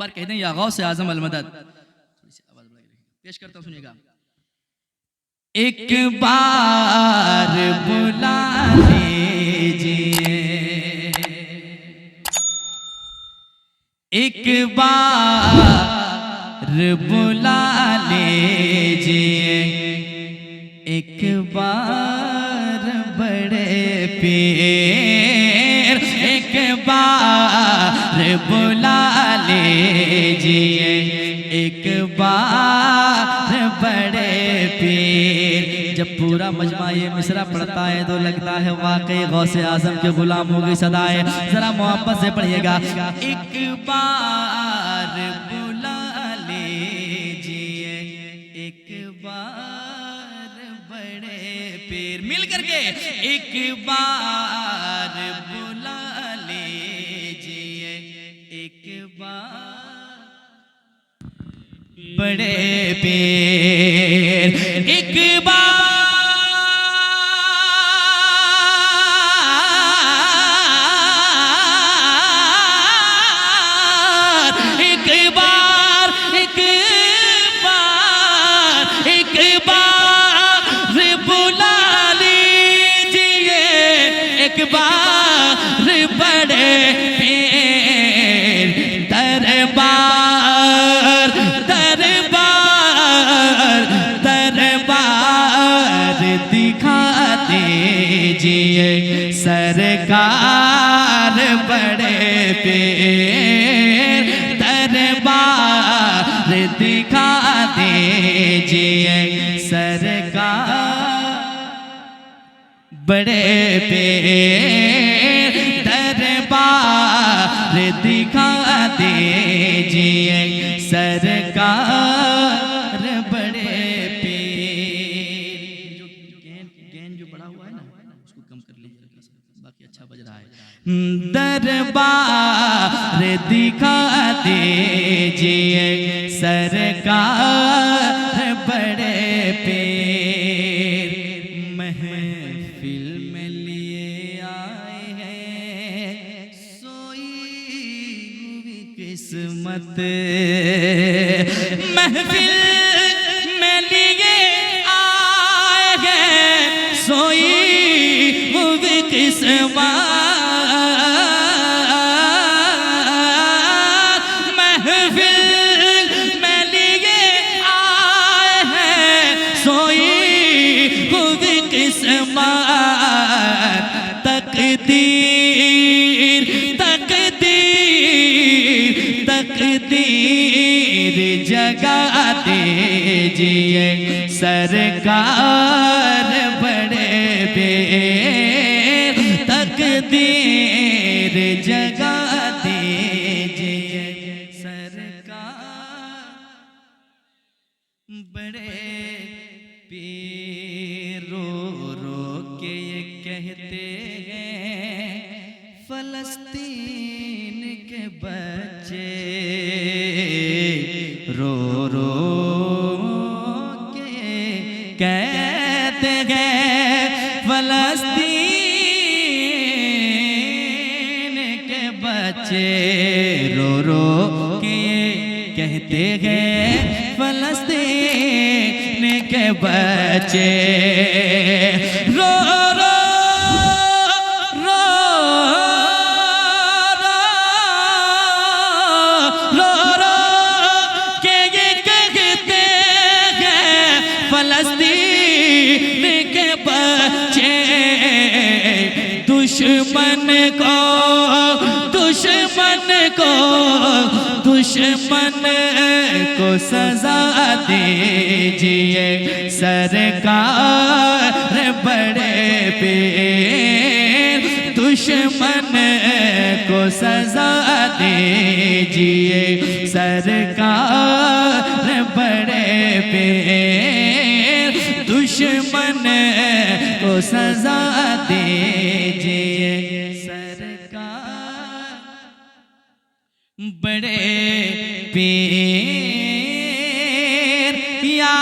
बार कहते हैं या गौसे आजम अल मदद। थोड़ी सी आवाज बढ़ा के पेश करता हूं, सुनिएगा। एक बार बुला लीजिए, एक बार बुला लीजिए, एक बार बड़े पीर, एक बार बुला लीजिए, एक बार बड़े पीर। जब पूरा मजमा ये मिसरा पढ़ता है तो लगता है वाकई गौसे आजम के गुलाम हो गई सदाएं। जरा मोहब्बत से पढ़िएगा। एक बार बुला लीजिए, एक बार बड़े पीर, मिल करके एक बार बुला लीजिए, एक बार बड़े पीर, एक बार बार बड़े पीर, दरबार दरबार दरबार दिखा दीजिए, सरकार बड़े पीर, दरबार दिखा दीजिए, सरकार बड़े पीर, दरबार दिखा दीजिए, सरकार बड़े पीर। जो गैन जो बड़ा हुआ है ना उसको कम कर लीजिए, बाकी अच्छा बज रहा है। दरबार दिखा दीजिए, सरकार बड़े पीर। महफिल में लिए आए हैं सोई हुई किस्मत, महफिल में लिए आए हैं सोई हुई किस्मत, तकदीर तकदीर तकदीर जगा दीजिए, सरकार बड़े पीर, तकदीर जगा दीजिए, सरकार बड़े पीर। रो रो के ये कहते हैं फलस्तीन के बच्चे, रो रो के कहते हैं फलस्तीन के बच्चे, रो रो के कहते हैं फलस्तीन के बच्चे, रो रो रो रो रो के ये कहते हैं फलस्तीन के बच्चे, दुश्मन को दुश्मन को दुश्मन को सजा दीजिए, सरकार बड़े पीर, दुश्मन को सजा दीजिए, सरकार बड़े पीर, दुश्मन को सजा दीजिए, सरकार बड़े पीर। या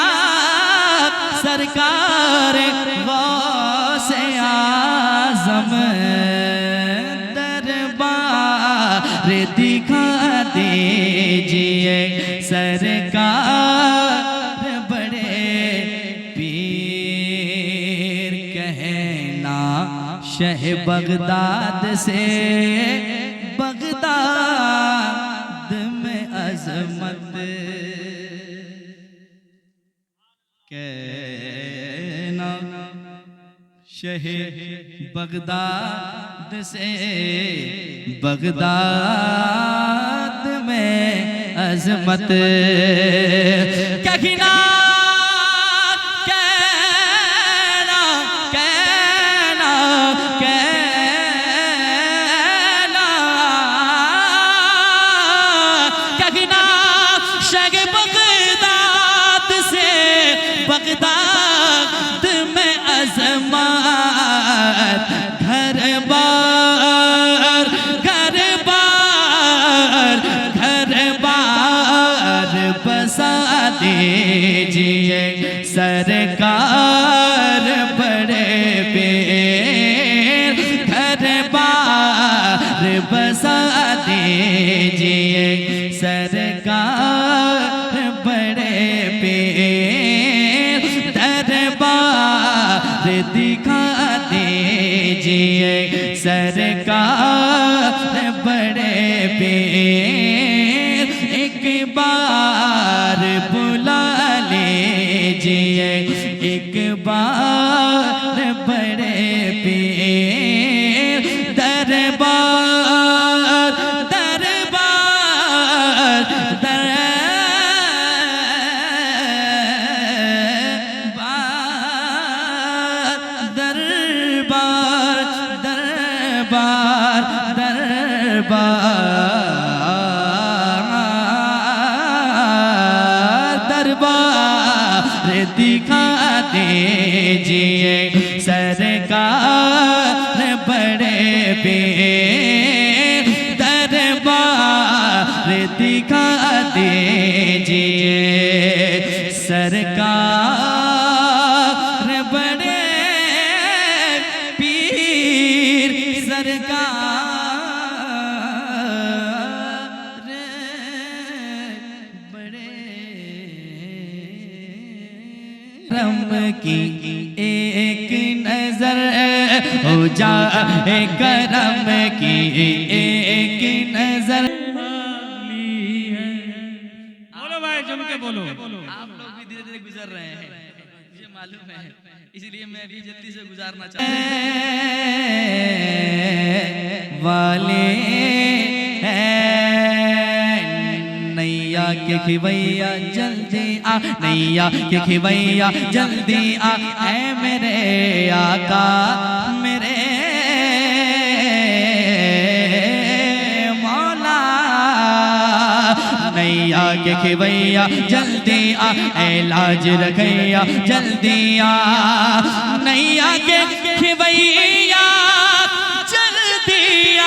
सरकार गौसे आजम, दरबार दिखा दीजिए, दीजिए सरकार बड़े पीर कहना शह बगदाद से बगदाद में अजमत कहना शह बगदाद से बगदाद में अजमत कहना कहना कहना कहना कहना शग बगदाद से बगदाद में अजमत घर बार घर बार घर बार बसा दीजिए सरकार बड़े पेर घर बार बसा दीजिए सरकार बड़े पेर दरबार दिखा दीजिए सरकार बड़े पेर एक बार बुला लीजिए एक बार बड़े पेर दरबार दरबार दरबार दरबार दरबार दरबार दिखा दीजिए सरकार बड़े पेर दरबार दिखा दीजिए सरकार बड़े पीर सरकार बड़े रम की एक नजर हो जाए करम की एक नजर बोलो भाई जम के बोलो। आप लोग भी धीरे धीरे गुजर रहे हैं मुझे मालूम है, इसलिए मैं भी जल्दी से गुजारना चाहता हूँ वाले नैया के खिवैया जल्दी आ नैया के खिवैया जल्दी आ ऐ मेरे आका मेरे मौला नैया के खिवैया जल्दी आ ऐ लाज रखैया जल्दी आ नैया के खिवैया जल्दी आ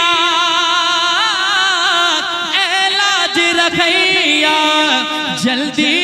ऐ लाज रखैया जल्दी